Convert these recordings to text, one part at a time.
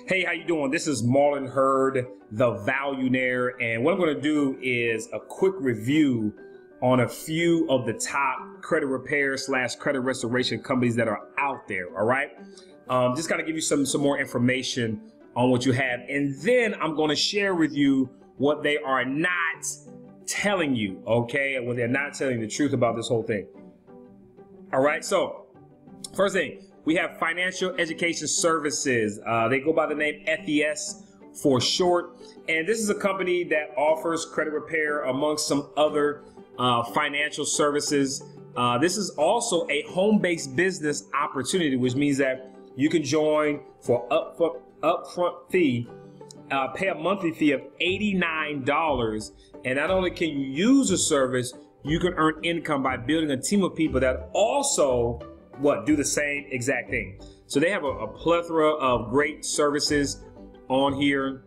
Hey, how you doing? This is Marlon Hurd, the Valuenaire, and what I'm going to do is a quick review on a few of the top credit repair / credit restoration companies that are out there. All right, just got to give you some more information on what you have, and then I'm going to share with you what they are not telling you. Okay, and what they're not telling you the truth about this whole thing. All right, so first thing. We have Financial Education Services. They go by the name FES for short. And this is a company that offers credit repair amongst some other financial services. This is also a home-based business opportunity, which means that you can join for upfront fee, pay a monthly fee of $89. And not only can you use the service, you can earn income by building a team of people that also do the same exact thing. So they have a plethora of great services on here.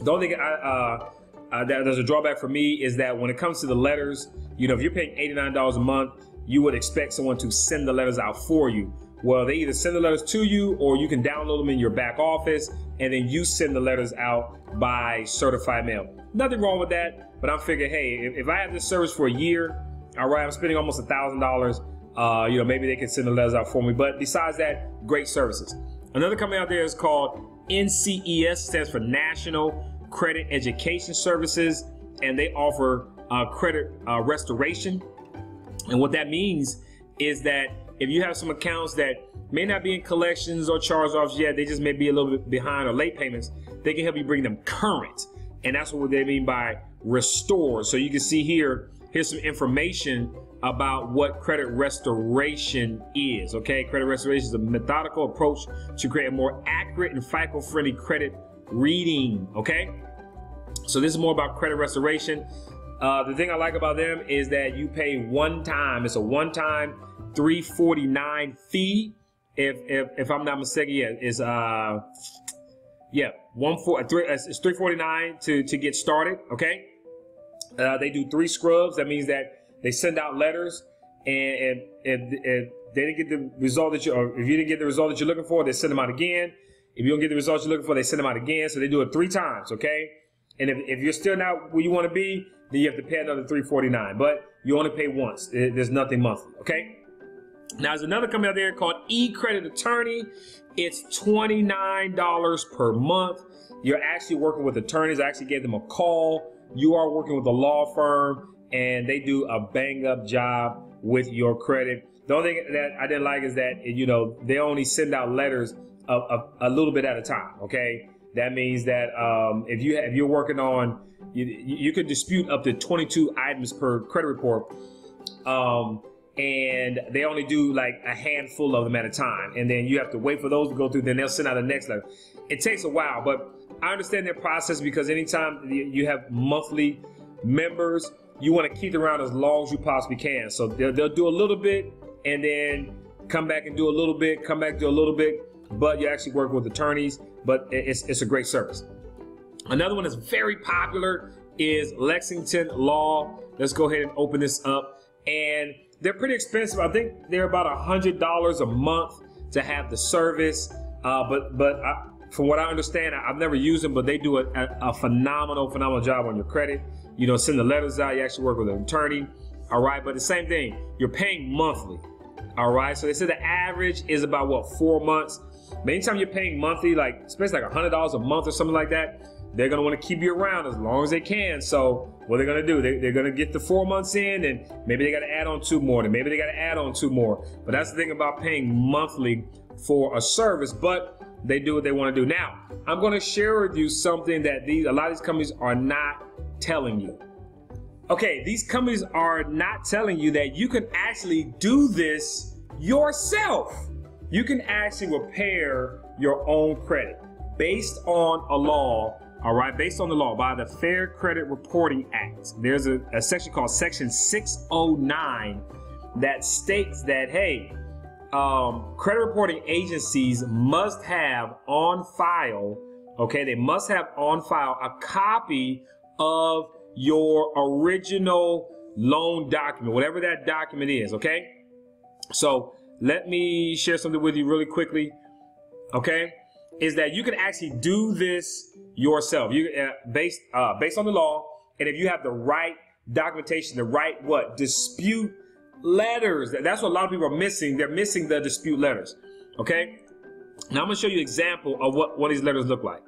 The only thing that there's a drawback for me is that when it comes to the letters, you know, if you're paying $89 a month, you would expect someone to send the letters out for you. Well, they either send the letters to you or you can download them in your back office and then you send the letters out by certified mail. Nothing wrong with that, but I'm figuring, hey, if I have this service for a year, all right, I'm spending almost $1,000. You know, maybe they can send the letters out for me. But besides that, great services. Another company out there is called NCES, stands for National Credit Education Services, and they offer credit restoration. And what that means is that if you have some accounts that may not be in collections or charge-offs yet, they just may be a little bit behind or late payments, they can help you bring them current. And that's what they mean by restore. So you can see here's some information about what credit restoration is. Okay, credit restoration is a methodical approach to create a more accurate and FICO-friendly credit reading. Okay, so this is more about credit restoration. The thing I like about them is that you pay one time. It's a one-time $349 fee. If I'm not mistaken, yeah, it's it's $349 to get started. Okay, they do 3 scrubs. That means that they send out letters, and if they didn't get the result that or if you didn't get the result that you're looking for, they send them out again. If you don't get the results you're looking for, they send them out again. So they do it 3 times, okay? And if you're still not where you want to be, then you have to pay another $349. But you only pay once. There's nothing monthly, okay? Now, there's another company out there called eCredit Attorney. It's $29 per month. You're actually working with attorneys. I actually gave them a call. You are working with a law firm, and they do a bang-up job with your credit. The only thing that I didn't like is that, you know, they only send out letters a little bit at a time, okay? That means that if you're working on, you could dispute up to 22 items per credit report, and they only do like a handful of them at a time, and then you have to wait for those to go through, then they'll send out the next letter. It takes a while, but I understand their process because anytime you have monthly members, you want to keep them around as long as you possibly can. So they'll do a little bit and then come back and do a little bit, come back, do a little bit, but you actually work with attorneys, but it's a great service. Another one that's very popular is Lexington Law. Let's go ahead and open this up. And they're pretty expensive. I think they're about $100 a month to have the service. From what I understand, I've never used them, but they do a phenomenal job on your credit. You know, send the letters out, you actually work with an attorney, all right? But the same thing, you're paying monthly, all right? So they said the average is about, 4 months? But anytime you're paying monthly, like, especially like $100 a month or something like that, they're gonna wanna keep you around as long as they can. So what they're gonna do, they're gonna get the 4 months in, and maybe they gotta add on 2 more, and maybe they gotta add on 2 more. But that's the thing about paying monthly for a service, but they do what they wanna do. Now, I'm gonna share with you something that a lot of these companies are not telling you. Okay, these companies are not telling you that you can actually do this yourself. You can actually repair your own credit based on a law, all right, based on the law by the Fair Credit Reporting Act. There's a section called Section 609 that states that, hey, credit reporting agencies must have on file, okay, they must have on file a copy of your original loan document, whatever that document is, okay? So let me share something with you really quickly, okay? is that you can actually do this yourself. You based on the law, and if you have the right documentation, the right dispute letters. That's what a lot of people are missing. They're missing the dispute letters. Okay. Now I'm gonna show you an example of what these letters look like.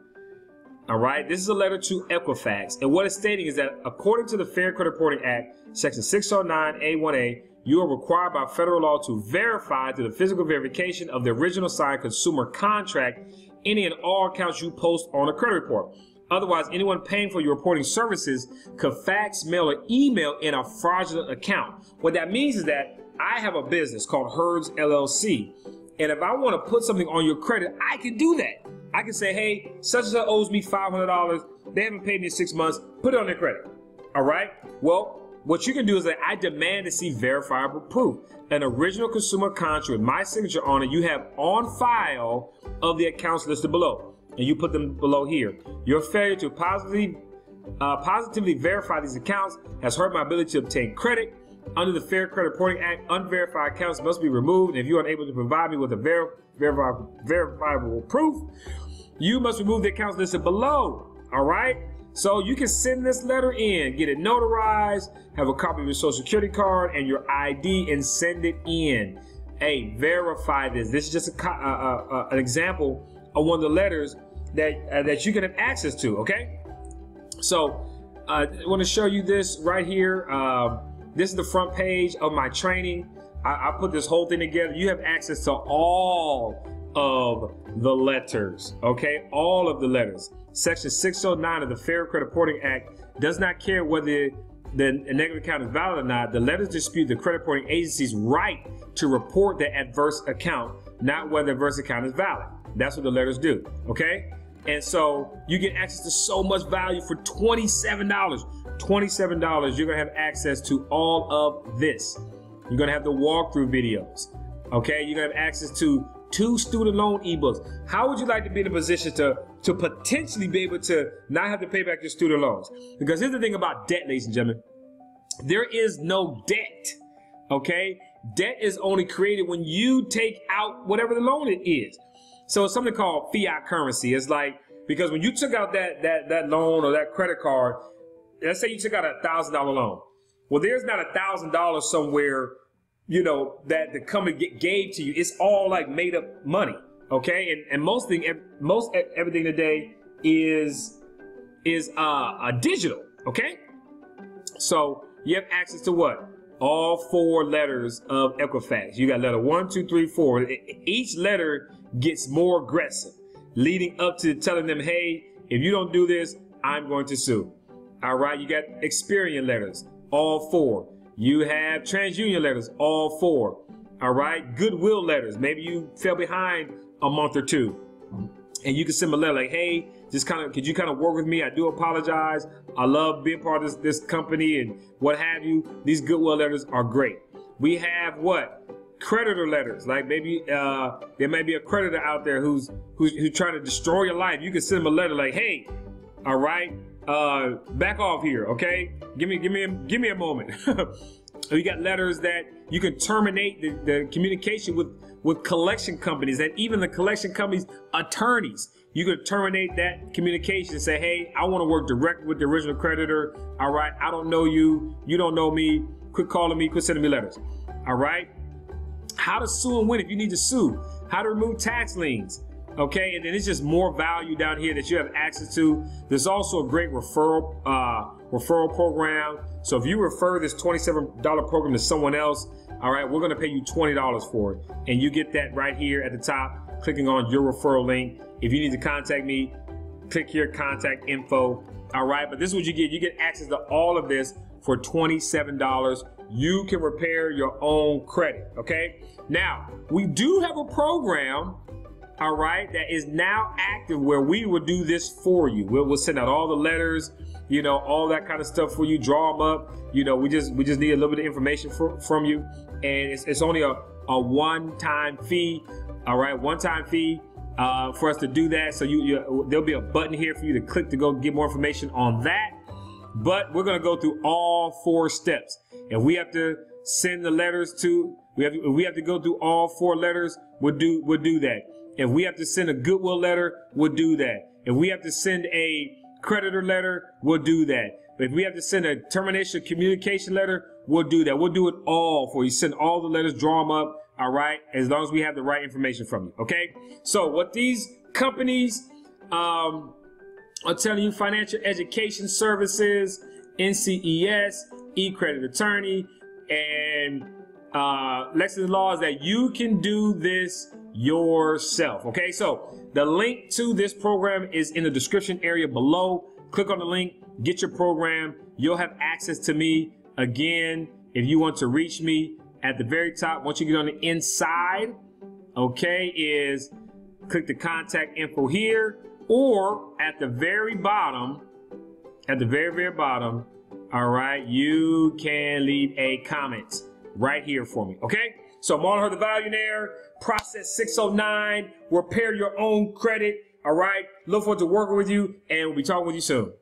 All right. This is a letter to Equifax, and what it's stating is that according to the Fair Credit Reporting Act, Section 609A1A, you are required by federal law to verify through the physical verification of the original signed consumer contract any and all accounts you post on a credit report. Otherwise, anyone paying for your reporting services could fax, mail, or email in a fraudulent account. What that means is that I have a business called Herds LLC. And if I want to put something on your credit, I can do that. I can say, hey, such and such owes me $500. They haven't paid me in 6 months. Put it on their credit. All right. Well, what you can do is that I demand to see verifiable proof. An original consumer contract with my signature on it, you have on file of the accounts listed below. And you put them below here. Your failure to positively verify these accounts has hurt my ability to obtain credit. Under the Fair Credit Reporting Act, unverified accounts must be removed. And if you are unable to provide me with a verifiable proof, you must remove the accounts listed below. All right? So you can send this letter in, get it notarized, have a copy of your social security card and your ID, and send it in. Hey, verify this. This is just an example of one of the letters that you can have access to, okay? So I want to show you this right here. This is the front page of my training. I put this whole thing together. You have access to all of the letters, okay? All of the letters. Section 609 of the Fair Credit Reporting Act does not care whether the negative account is valid or not. The letters dispute the credit reporting agency's right to report the adverse account, not whether the adverse account is valid. That's what the letters do, okay? And so you get access to so much value for $27. $27, you're gonna have access to all of this. You're gonna have the walkthrough videos, okay? You're gonna have access to 2 student loan ebooks. How would you like to be in a position to potentially be able to not have to pay back your student loans? Because here's the thing about debt, ladies and gentlemen. There is no debt, okay? Debt is only created when you take out whatever the loan it is. So it's something called fiat currency. It's like, because when you took out that loan or that credit card, let's say you took out a $1,000 loan. Well, there's not $1,000 somewhere, you know, that the company gave to you. It's all like made up money, okay? And most everything today is digital, okay? So you have access to what? All 4 letters of Equifax. You got letter 1, 2, 3, 4. Each letter gets more aggressive, leading up to telling them, hey, if you don't do this, I'm going to sue. All right, you got Experian letters, all 4. You have TransUnion letters, all 4. All right, Goodwill letters. Maybe you fell behind a month or 2. And you can send a letter like, hey, could you kind of work with me? I do apologize. I love being part of this company and what have you. These Goodwill letters are great. We have what? Creditor letters. Like maybe there may be a creditor out there who's trying to destroy your life. You can send them a letter like, hey, all right, back off here, okay? Give me a moment. We got letters that you can terminate the communication with collection companies, and even the collection companies' attorneys. You could terminate that communication and say, hey, I want to work directly with the original creditor. All right, I don't know you. You don't know me. Quit calling me. Quit sending me letters. All right. How to sue and win if you need to sue. How to remove tax liens. Okay, and then it's just more value down here that you have access to. There's also a great referral program. So if you refer this $27 program to someone else, all right, we're gonna pay you $20 for it. And you get that right here at the top, clicking on your referral link. If you need to contact me, click here, contact info. All right, but this is what you get. You get access to all of this for $27. You can repair your own credit, okay? Now, we do have a program, all right, that is now active where we will do this for you. We'll send out all the letters, you know, all that kind of stuff for you, draw them up. You know, we just need a little bit of information from you. And it's only a one-time fee, all right, one-time fee for us to do that. So there'll be a button here for you to click to go get more information on that. But we're going to go through all 4 steps. If we have to send the letters to, we have to go through all 4 letters, we'll do that. If we have to send a goodwill letter, we'll do that. If we have to send a creditor letter, we'll do that. But if we have to send a termination communication letter, we'll do that. We'll do it all for you. Send all the letters, draw them up, all right, as long as we have the right information from you, okay? So what these companies are telling you, financial education services, NCES, e-credit attorney, and Lexington Law, is that you can do this yourself, okay? So the link to this program is in the description area below. Click on the link, get your program. You'll have access to me. Again, if you want to reach me, at the very top, once you get on the inside, okay, is click the contact info here, or at the very bottom, very bottom, all right, you can leave a comment right here for me, okay? So Marlon Hurd, the Valuenaire, process 609, repair your own credit, all right? Look forward to working with you, and we'll be talking with you soon.